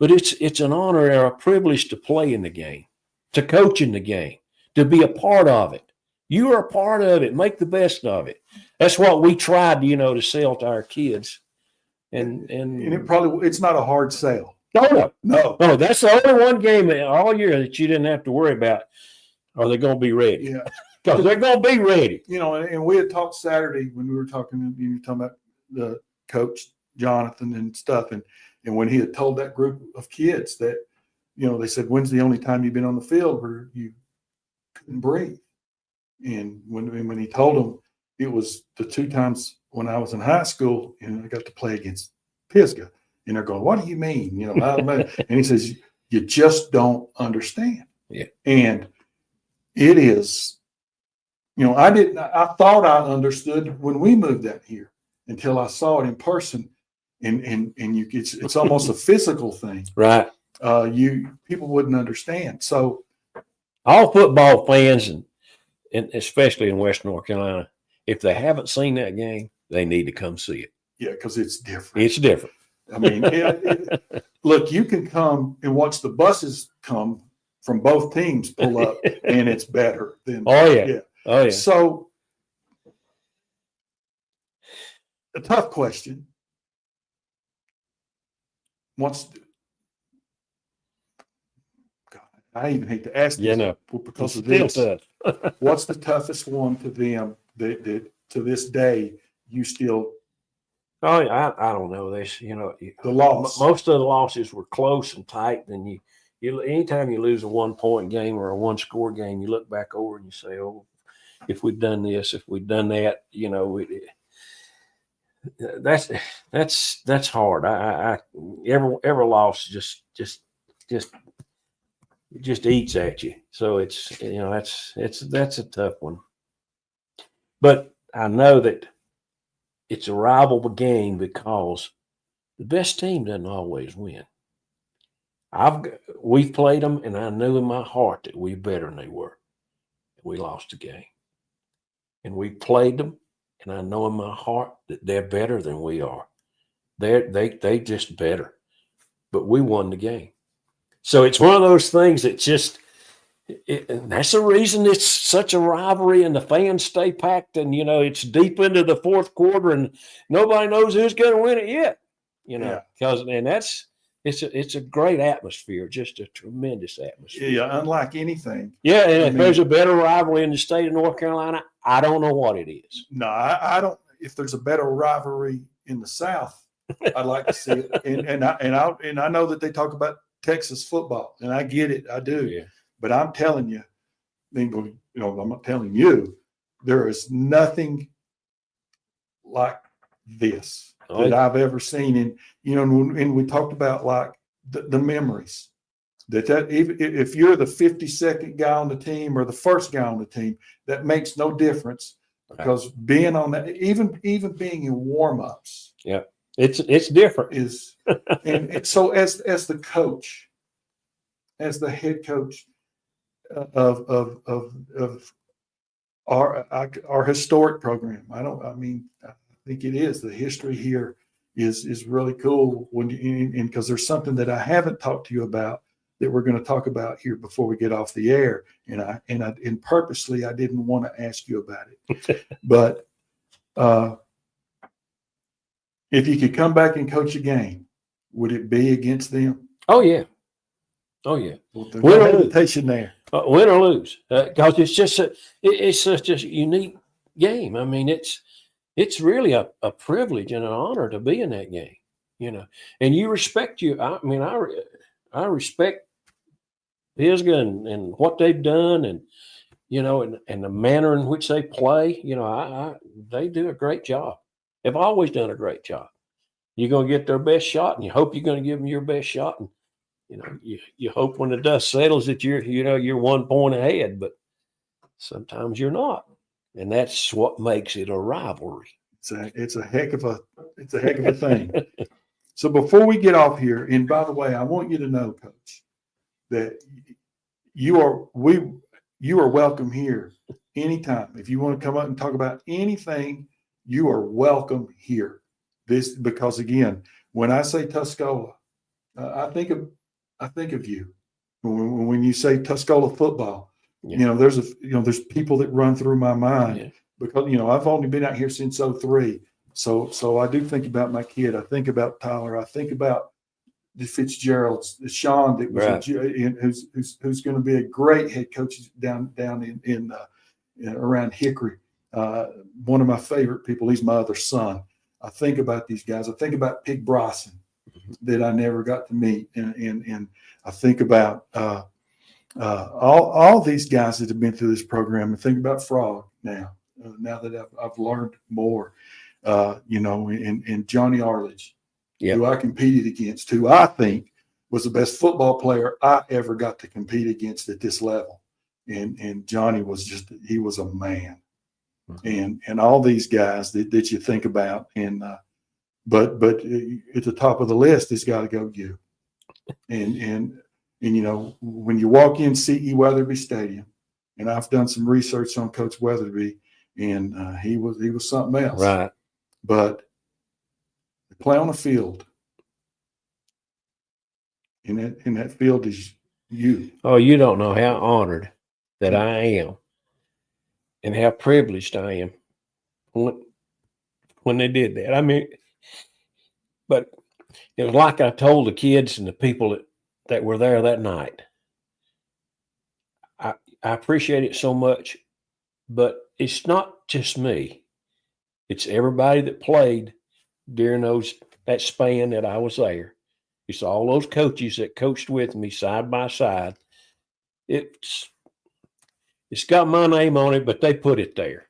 But it's an honor and a privilege to play in the game, to coach in the game, to be a part of it. You are a part of it. Make the best of it. That's what we tried, to sell to our kids. And it's not a hard sell. No. No. That's the only one game all year that you didn't have to worry about. Are they going to be ready? Yeah. Because they're going to be ready. You know, and we had talked Saturday when we were talking, you were talking about the coach Jonathan and stuff. And when he had told that group of kids that, you know, they said, when's the only time you've been on the field where you couldn't breathe? And when he told them it was the 2 times when I was in high school and I got to play against Pisgah. And they're going, what do you mean? You know, I don't know. And he says, you just don't understand. Yeah. And it is, you know, I thought I understood when we moved out here until I saw it in person. And it's almost a physical thing. Right. People wouldn't understand. So all football fans and especially in West North Carolina, if they haven't seen that game, they need to come see it. Yeah, because it's different. It's different. I mean, look, you can come and watch the buses come from both teams pull up, and it's better than. Oh yeah. Oh yeah. So, a tough question. God, I even hate to ask this. Yeah, no. Because of Still this. tough. What's the toughest one to them that to this day you still? Oh, I don't know this. You know, The loss. Most of the losses were close and tight. And you anytime you lose a 1-point game or a 1-score game, you look back over and you say, "Oh, if we'd done this, if we'd done that, you know, that's hard." Every loss just eats at you. So it's, you know, that's a tough one. But I know that it's a rival game because the best team doesn't always win. We've played them, and I knew in my heart that we better than they were. We lost the game, and we played them, and I know in my heart that they're better than we are. They just better, but we won the game. So it's one of those things that just. That's the reason it's such a rivalry, and the fans stay packed, and you know it's deep into the fourth quarter, and nobody knows who's going to win it yet. You know, because it's a great atmosphere, just a tremendous atmosphere. Yeah, unlike anything. Yeah, and if there's a better rivalry in the state of North Carolina, I don't know what it is. No, I don't. If there's a better rivalry in the South, I'd like to see it. And I know that they talk about Texas football, and I get it, I do. Yeah. But I'm telling you, you know, I'm not telling you, there is nothing like this that I've ever seen. And, you know, and we talked about like the memories that if you're the 52nd guy on the team or the first guy on the team, that makes no difference because being on that, even being in warm-ups. Yeah, it's different. And so as the coach, as the head coach, of our historic program. I think it is. The history here is really cool and because there's something that I haven't talked to you about that we're going to talk about here before we get off the air. And purposely I didn't want to ask you about it. But if you could come back and coach a game, would it be against them? Oh yeah. Oh yeah. Well, there's no hesitation there. Win or lose, because it's such a unique game. I mean, it's really a privilege and an honor to be in that game, you know. And you respect I respect Pisgah and what they've done, and you know, and the manner in which they play. You know, they do a great job. They've always done a great job. You're going to get their best shot, and you hope you're going to give them your best shot. And you know, you hope when the dust settles that you're 1 point ahead, but sometimes you're not, and that's what makes it a rivalry. It's a heck of a thing. So before we get off here, and by the way, I want you to know, Coach, that you are welcome here anytime. If you want to come up and talk about anything, you are welcome here. Because again, when I say Tuscola, I think of you when you say Tuscola football. Yeah. You know, there's people that run through my mind because you know I've only been out here since 2003. So I do think about my kid. I think about Tyler. I think about Fitzgerald's, Sean, that was Right. who's going to be a great head coach down in around Hickory. One of my favorite people. He's my other son. I think about these guys. I think about Pig Bryson that I never got to meet, and I think about all these guys that have been through this program. I think about Frog now. Now that I've learned more, and Johnny Arledge, Yep. who I competed against, who I think was the best football player I ever got to compete against at this level. And Johnny he was a man. And all these guys that you think about, and but at the top of the list has got to go you. And when you walk in C.E. Weatherby Stadium, and I've done some research on Coach Weatherby, and he was something else. Right. But they play on a field, and that field is you. Oh, you don't know how honored that I am and how privileged I am when they did that. I mean, but it was like I told the kids and the people that were there that night. I appreciate it so much, but it's not just me. It's everybody that played during that span that I was there. It's all those coaches that coached with me side by side. It's got my name on it, but they put it there.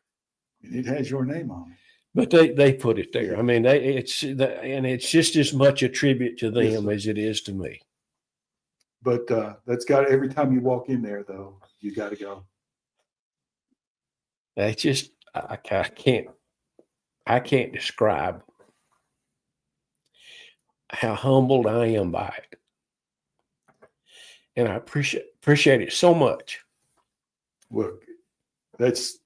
It has your name on it. But they put it there. I mean, it's just as much a tribute to them as it is to me. But that's got every time you walk in there, though, you got to go. It's just I can't describe how humbled I am by it, and I appreciate it so much. Look, that's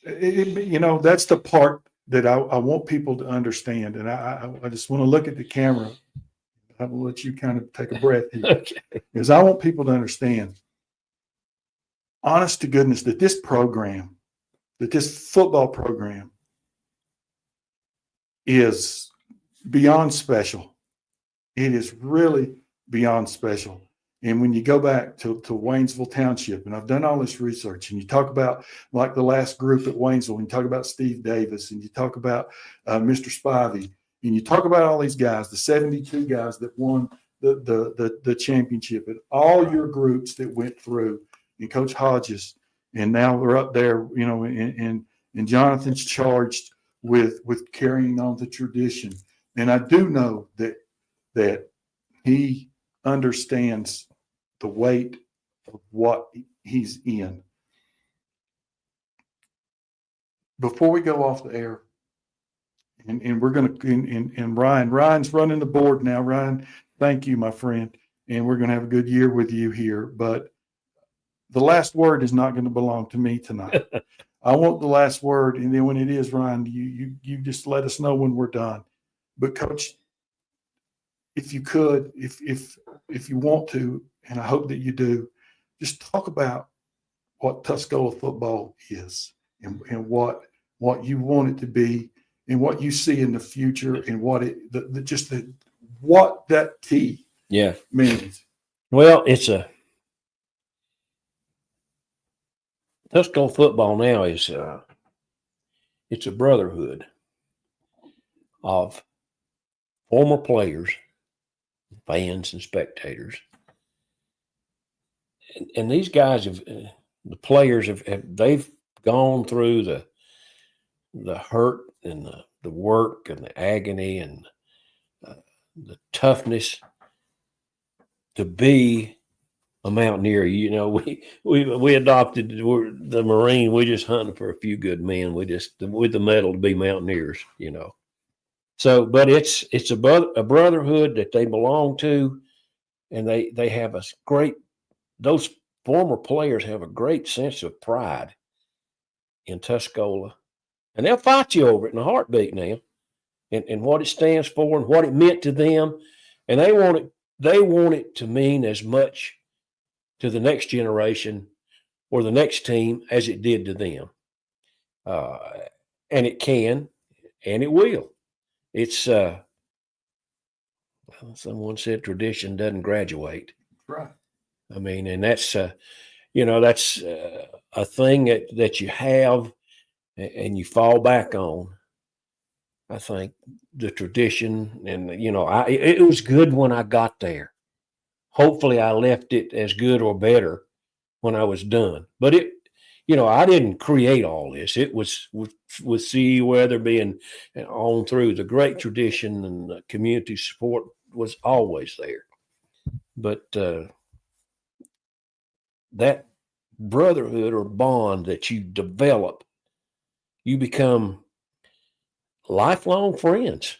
that's the part that I want people to understand, and I just want to look at the camera. I will let you kind of take a breath here, Okay. because I want people to understand, honest to goodness, that this football program is beyond special. It is really beyond special. And when you go back to Waynesville Township, and I've done all this research, and you talk about like the last group at Waynesville, and you talk about Steve Davis, and you talk about Mr. Spivey, and you talk about all these guys, the 72 guys that won the championship, and all your groups that went through, and Coach Hodges, and now we're up there, and Jonathan's charged with carrying on the tradition. And I do know that he understands the weight of what he's in. Before we go off the air, and we're going to, and Ryan's running the board now. Ryan, thank you, my friend. And we're going to have a good year with you here. But the last word is not going to belong to me tonight. I want the last word. And then when it is, Ryan, you just let us know when we're done. But Coach, if you could, if you want to, and I hope that you do, just talk about what Tuscola football is, and what you want it to be, and what you see in the future, and what what that T means. Well, Tuscola football now is it's a brotherhood of former players, fans, and spectators. And these guys the players they've gone through the hurt and the work and the agony and the toughness to be a mountaineer. We adopted the Marine. We just hunting for a few good men. We just with the medal to be mountaineers. So, but it's a brotherhood that they belong to, and they have a great. Those former players have a great sense of pride in Tuscola, and they'll fight you over it in a heartbeat now, and what it stands for and what it meant to them, and they want it to mean as much to the next generation or the next team as it did to them, and it can, and it will. It's someone said tradition doesn't graduate. Right. I mean, and that's that's a thing that you have and you fall back on. I think the tradition, and it was good when I got there. Hopefully, I left it as good or better when I was done. But I didn't create all this. It was with C.E. Weatherby and on through. The great tradition and the community support was always there. But that brotherhood or bond that you develop, you become lifelong friends.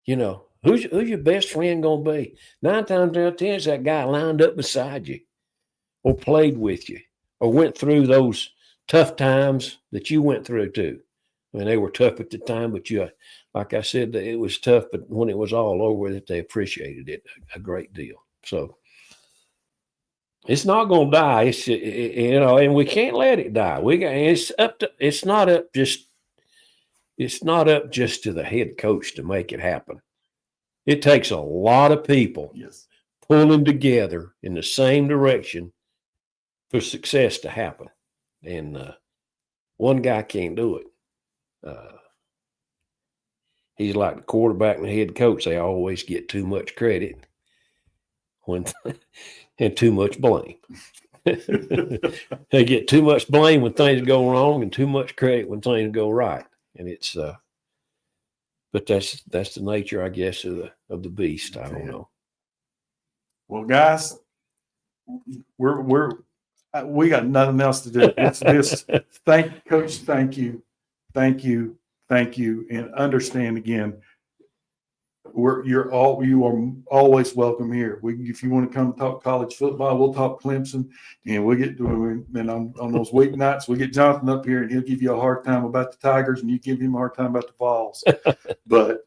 Who's your best friend going to be? 9 times out of 10 is that guy lined up beside you or played with you or went through those tough times that you went through too. I mean, they were tough at the time, but like I said, it was tough, but when it was all over, that they appreciated it a great deal. So it's not going to die. It's, and we can't let it die. It's not up just to the head coach to make it happen. It takes a lot of people pulling together in the same direction for success to happen. And one guy can't do it. He's like the quarterback and the head coach. They always get too much credit and too much blame. They get too much blame when things go wrong and too much credit when things go right. And it's but that's the nature, I guess, of the beast. I don't know. Well, guys, we got nothing else to do. It's this. Coach. Thank you, and understand again. You are always welcome here. If you want to come talk college football, we'll talk Clemson, and we'll get to it. And on those weeknights, we'll get Jonathan up here, and he'll give you a hard time about the Tigers, and you give him a hard time about the Vols. But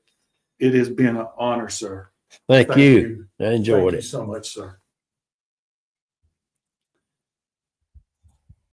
it has been an honor, sir. Thank you. I enjoyed it. Thank you so much, sir.